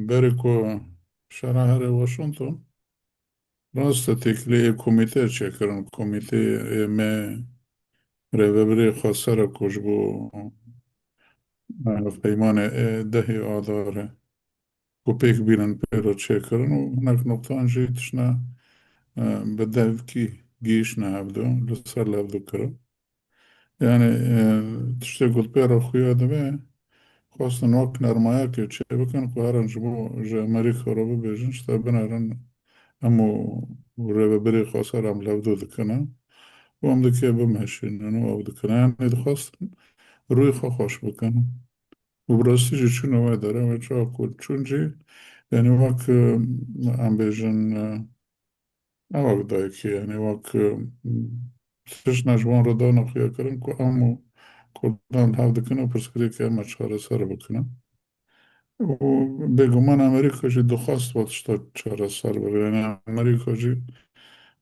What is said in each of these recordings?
برکو شهر واشنطن راست تکلی کمیته چکرن کمیته ما ریوبری خسر کجبو پیمان دهی آداره و پیک بینن پیرو چکرن و هناك نقطه انجی تشنا بدأ کی گیش نهبدو لسر لابدو کرد يعني تشتغل بيرو خويا دمي خواستن وقت نرمايا كي تشي بكن كوهرن جبو جا مريخ روبو بيجن شتابنا رن امو وربا بري خواستر ام لابدو دكنا وام دكي بمهشين انو او دكنا يعني دخواستن روي خوش بكن وبراسي جي شنو داره و چا كل چونجي يعني وقت ام بيجن اوك دايكي يعني وقت تش نجوان ردانا خويا كرن كو امو كلان هاو دكنا برسكري كي اما چهار سر بكنا وبيجمان أمريكا جي دخواست واتشتا چهار سر بر يعني أمريكا جي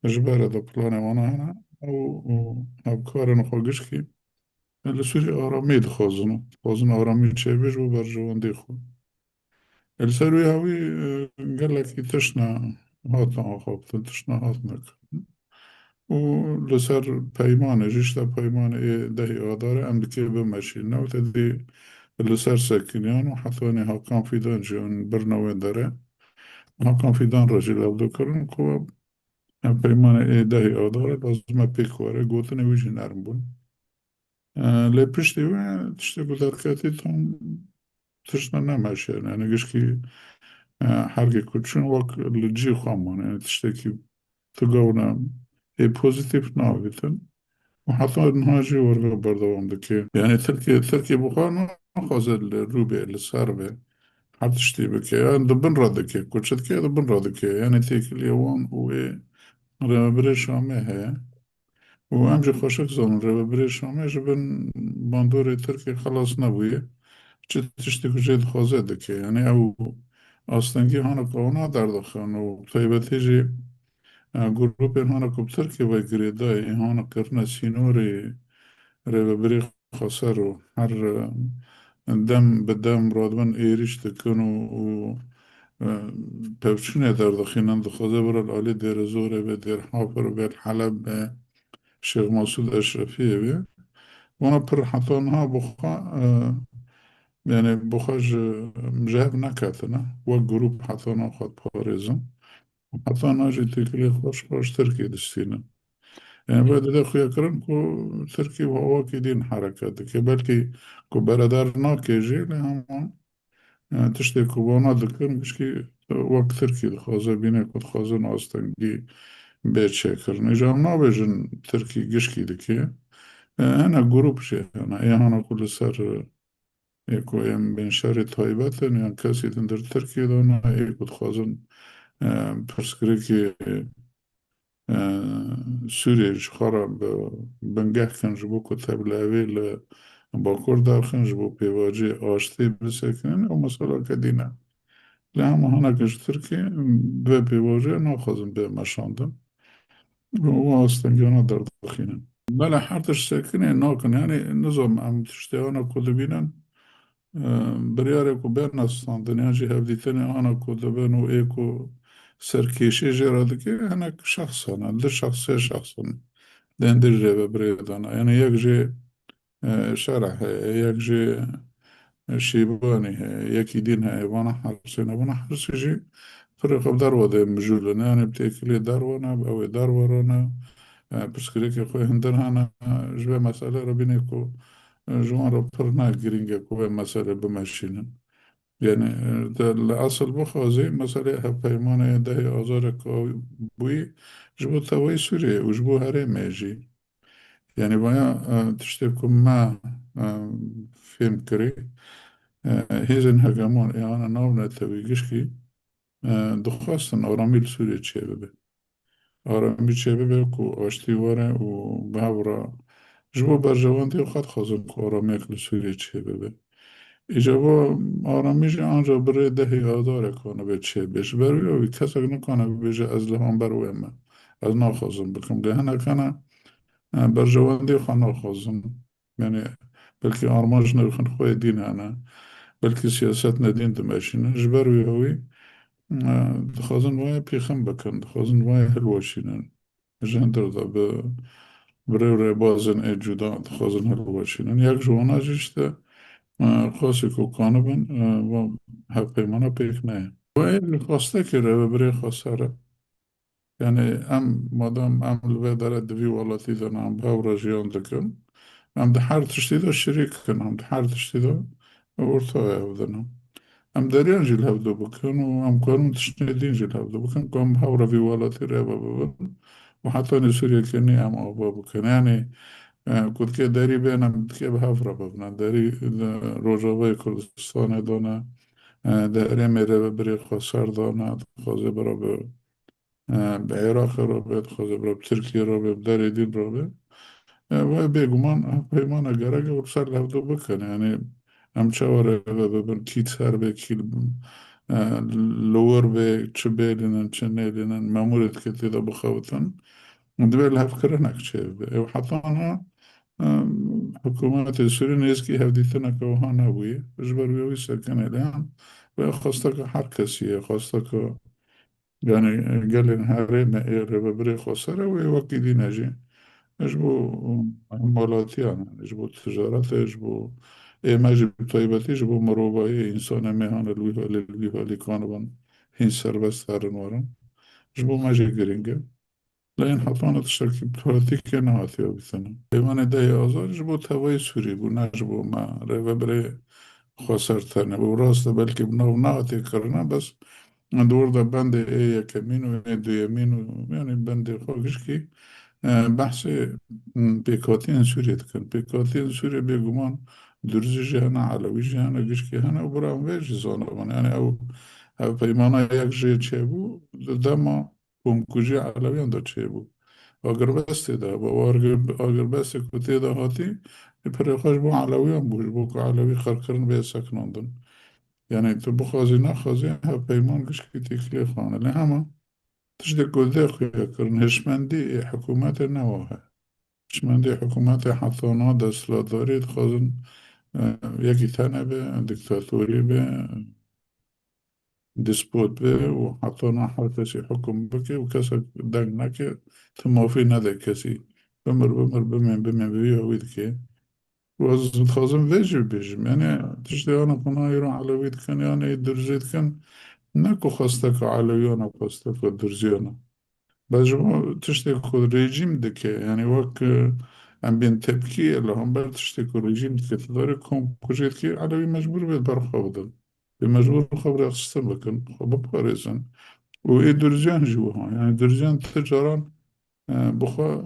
جبارة دا بلاني وانا هنا و هبكار نخوغش كي اللي سوري آرامی دخوازنو خوازن آرامی چه بیش و برجوان دی خو السروي هاوي قال لك تشنا هاتنا خوب تشنا هاتنا و لسر پیمانه جشتا پیمانه دهی آداره ام دکی بمشین نو تدی لسر ساكنين وحطوني هاكان في دان جون برنامج داره هاكان في دان راجل أبدو كرن كوا پیمان دهی آداره لازم پیک واره گوتنه ویجی نرم بون لی پشتی و تشتی گذرکتی تام تشنا نماشه يعني گشکی حرقی کچون وق لجي خوامان يعني تشتی کی تقونا ای پوزیتیف ناویتن وحتى نهاجي ورقة بردوام دكي يعني تركي بخارنا خازل الروبي اللي صار به حتى شتي بكي يعني دبن رادكي كوتشت كي دبن رادكي يعني تيك اليوان و ربري شامي هي وامجي خوشك زون ربري شامي جبن باندوري تركي خلاص نبوي تشتي كجيد خوزي دكي يعني او أصلاً هانا قونا در دخان و طيبتي جي جروب هانا كوب تركي وغريداي هانا كرنا سينوري رهبری خسر و هر دم به دم رادمن ایریش دکن و پوچونه در دخینن دخوازه برال آلی دیر زوره به دیر حافر به حلب به شیخ مسعود اشرفیه بی وانا پر حتی ها بخوا يعني بخواج مجهب نكاتنا وجروب حتى ناخد باريزم حتى ناجي تكلي خوش تركي دستينا يعني بعد ده خويا كرم كو تركي وهو كيدين حركات بلكي كو بردار ناكيجي لهم تشتي كو بانا دكن كشكي وقت تركي دخوازه بينه كو دخوازه ناستنگي بيت شكر نجام نابجن تركي قشكي دكي أنا جروب شيء أنا إيه أنا كل سر يكو يم بين شهر طيبات يعني كاسي تندر تركي دونا إيه كو دخوازن برسكريكي سوریه خراب بنگه کنج بو کتاب لاوی باکور در خنج بو پیواجی آشتی بسکنن و مثلا کدینا لهم هانا کش ترکی به پیواجی ناخذن به مشاندن و آستنگانا در دخینن بله هر تش سکنه ناکن یعنی نظام ام تشتیانا کل بینن بریاره کو بین استان دنیا جی هفدیتنی آنا کو دبن و ایکو سرکیشی جراده که هنک شخصانا در شخصه شخصانا دندر جبه بريدانا يعني يكجي شرح يكجي شيباني يكي دينها وانا حرسنا وانا حرس جي فرق بداروا ده مجولنا يعني بتاكلي داروانا او دارورنا بسكريكي خوي هندن هانا جبه مسألة ربينيكو جوان ربرنا جرينجا كوه مسألة بمشينا يعني ده الأصل بخوازي مسألة هبايمانا ده أزارك بوي جبو تاوي سوريا وجبو هري ميجي يعني بايا تشتبكم ما فيلم كري هيزن هجمون يعني ناونا تبيجشكي دخواستن آرامیل سوریه چه ببه آرامی چه ببه کو آشتی واره و بهورا جبو برجوان دیو خط خواستن که آرامی اکل سوریه چه ببه ایجابا آرامیش آنجا برای دهی آداره کنه به چه بش بروی و کسی نکنه بیجه از لحان بروی من از ناخواستن بکن لحنه کنه برجواندی خانه خوازم يعني بلكي آرماج نخن خوي دين أنا بلکه سیاست ندین دمشینن جبر وی هوی دخوازن وای پیخم بکن دخوازن وای هلوشینن جندر دا به برای رای بازن ای جدا دخوازن هلوشینن یک جوانا جشته خاصی که کانه بن و هف پیمانا پیک نه و این خواسته که رو برای خواسته را یعنی مادام لبه داره دوی والاتی دارن باورا جیان دکن ده هر تشتی دا شریک کن ده هر تشتی دا ارتای هفدنم دارین جیل هفدو بکن و کارون تشنیدین جیل هفدو بکن که باورا وی والاتی را ببن و حتی نسوریه کنی آبا بکن یعنی کد که داری بینم که به هفرا ببنن داری روجاوه کردستان دانه داری میره بری خسر دانه خوزه برا به عراق رو به خوزه برا ترکیه رو به داری دین رو به و بگمان پیمان گرگ و سر لفظو بکن یعنی هم چواره ببین کی سر به کی لور به چه بیلینن چه نیلینن مامورت که تیدا بخوتن دبیر لحف کرنک چه و حتی آنها حکومت سوری نیز که هفدیتنا که وها نبوی جبر بیوی سکن الان و خواسته که هر کسیه خواسته که يعني قال لي هاري ما ربري خسارة وكي دي ناجي اجبو مالاتي يعني اجبو تجارات اجبو اي ما جب طيبتي اجبو مروبا اي انسان مهان الويها اللي كانوا بان هين سربست هارن وارن اجبو ما جي جرينجا لين حطانا تشتركي بطولتي كنا هاتيو بثنا ايوان داي ازار اجبو تهوي سوري بو ناجبو ما ربري خسرتنا وراست بلكي بنو ناتي كرنا بس دور ده بند یک يمين و دو يمين يعني بند خوشکی بحث پیکاتین سوریه کن پیکاتین سوریه بگمان درزی جهان علوی جهان گشکی هنه و برام ویج زانه من یعنی او پیمانه یک جه چه بو دما کمکوژی علویان دا چه بو اگر بسته ده با اگر بسته کتی ده هاتی پر خوش بو علویان بوش بو که علوی خرکرن به سکناندن یعنی تو بخوازی نخوازی ها پیمان گشکی تکلی خانه لی همه تشتی گلده خویا کرن هشمندی حکومت نواه هشمندی حکومت حتانا دستلاتوری خوازن یکی تنه به دیکتاتوری به دیسپوت به و حتانا هر کسی حکم بکه و کسی دنگ نکه تو مافی نده کسی بمر بیه وید که و از خوازم ویجی بیجم یعنی تشتی آنه کنه ایران علوید کن یعنی درزید کن نکو خواسته که علویانا خواسته که درزیانا بجمع تشتی که رژیم دکه یعنی وقت ام بین تبکی اللي هم بر تشتی که رژیم دکه تداری کم کجید که علوی مجبور بید برخوادن به مجبور خبر اخسته بکن خب بپاریزن و ای درزیان جوها یعنی درزیان تجاران بخوا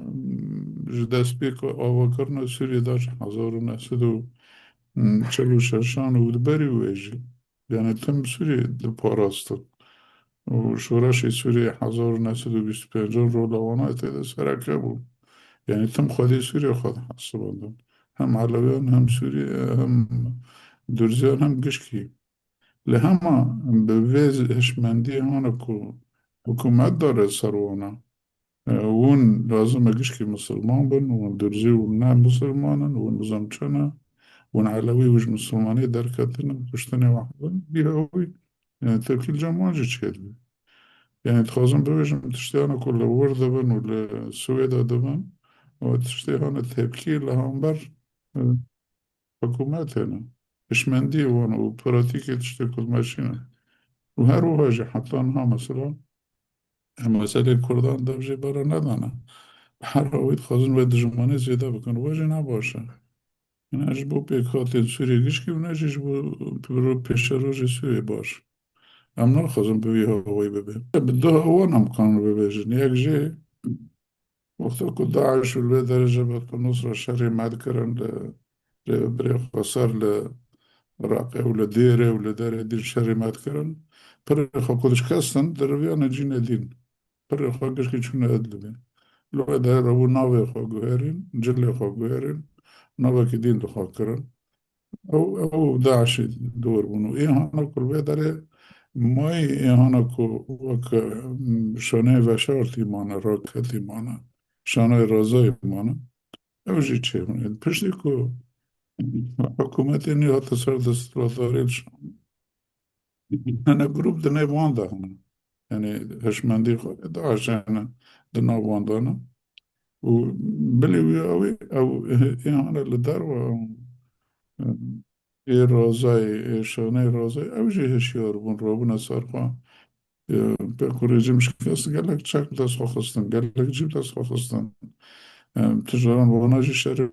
دست بی که آوا کرنا سوری داشت 1946 و دبری ویجی یعنی تم سوری دپاراستن و شورش سوریه 1925 رو لوانا تیده سرکه بود یعنی تم خودی سوریه خود حسابندن هم علویان هم سوریه هم درزیان هم گشکی لهما به ویز هشمندی هانا کو حکومت داره سروانا اون لازم گشکی مسلمان بن و درزی و نه مسلمانن و نظام چنه ون علوي وش مسلماني دركتنا كشتني واحد بيهوي يعني تركي الجماعة جيتشيد يعني تخازن ببيجم تشتيانا كل وردة بن ولا سويدا دبن وتشتيانا تبكي لهم بر حكوماتنا إشمندي وانا وبراتيكي تشتي كل ماشينا وهر وهاجي حتى انها مثلا مسألة كردان دبجي برا ندانا هر رويد خازن ويد جماني زيادة بكن واجي نباشه يعني أجبو بيكاتي سوري گشكي ونجيش بو پیش روژ سوری باش ام نخوازم ببی هوایی ببین بده هوا نمکان ببیجن یک جه وقتا که داعش و درجه بطل نصر شری مد کرن بری خسر لراقه و لدیره و لداره دیر شری مد کرن پر خوا کدش کستن در ویان جین دین پر خوا گشکی چون ادل بین لو ده رو ناوی خوا گوهرین جلی خوا گوهرین ناوی که دین دخوا کرن او داعش دور بونو این هانا کل داره مای این هانا کو وک شانه وشارتی مانه راکتی مانه شانه رازای مانه او جی چه هونه پشتی کو حکومت اینی هات سر دستور أنا جروب دنيا بواندا هنا، يعني هشمندي داعش أنا دنا بواندا أنا وبلي وياوي أو يعني اللي داروا إيه رازاي إيه شاني رازاي أو جي هشيار بون رابنا صارفا بيقول رجيم مش كاس قال لك تشاك داس خصستن قال لك جيب داس خصستن تجاران وانا جي شاري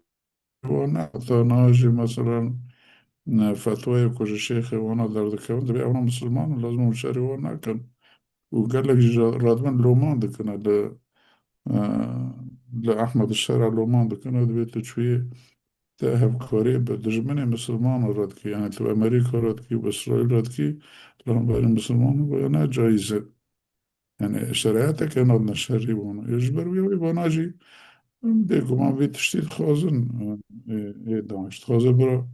وانا ناجي مثلا فتوى كل شيخ وانا دار ذكر دبي أنا مسلمان لازم شاري وانا كان وقال لك رادمان لوماند كان لأحمد الشارع لوماند كان بيت شوية تأهب كوريا بدجمني مسلمان ردكي يعني تبقى أمريكا ردكي وإسرائيل ردكي لهم بين مسلمان وأنا جايزة يعني شريعتك أنا بدنا شريبون يجبر ويبقى جي بيكو ما بيتشتيت خازن إيه دانش خازن برا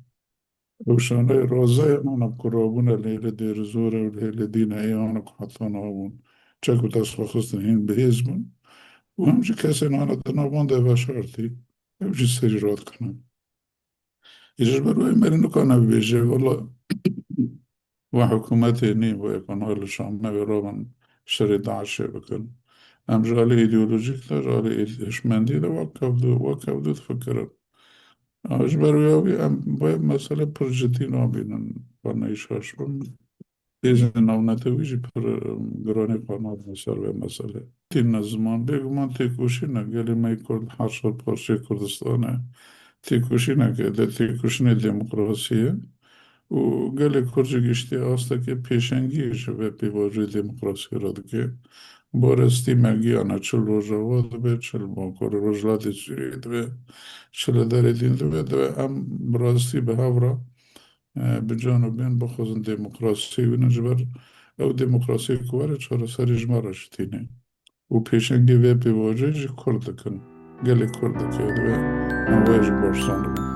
وشانه رازه أنا بقربونا اللي دير زورة واللي دينا إيه أنا كحطانا هون تشاكو تاسخ خصنا هين بهزمن وهمشي كاسين أنا دنا ده بشارتي همشي السجرات كنا يجبر ويمرنو كان بيجي والله وحكومتي ني ويكون هو الشام ما بيرومن شريط عشاء بكل أم جالي إيديولوجيك ده جالي إشمندي ده وكب دو تفكر أجبر وياوي أم بي مسألة برجتين بينن بنا إيشاش إذن أو نتويجي بر جراني قناة مسألة تين زمان بيگمان تيكوشينا قالي ما يكون حرش البارشي كردستان تيكوشينا كده تيكوشينا ديمقراطية وقالي كورجي گشتي آستا که پیشنگی شده پیواجه ديمقراطية رادكي بارستی مگی آنا چل روژاوا دبه چل باکور روژلات چیری دبه چل داره دین دبه ام براستی به هفرا بجانبین بخوزن ديمقراطية ونجبر او ديمقراطية كوارا چهار سرش مرشتينه و پیشنگی وی پیواجه جی کردکن گلی کردکه دوه ام ویج باشتان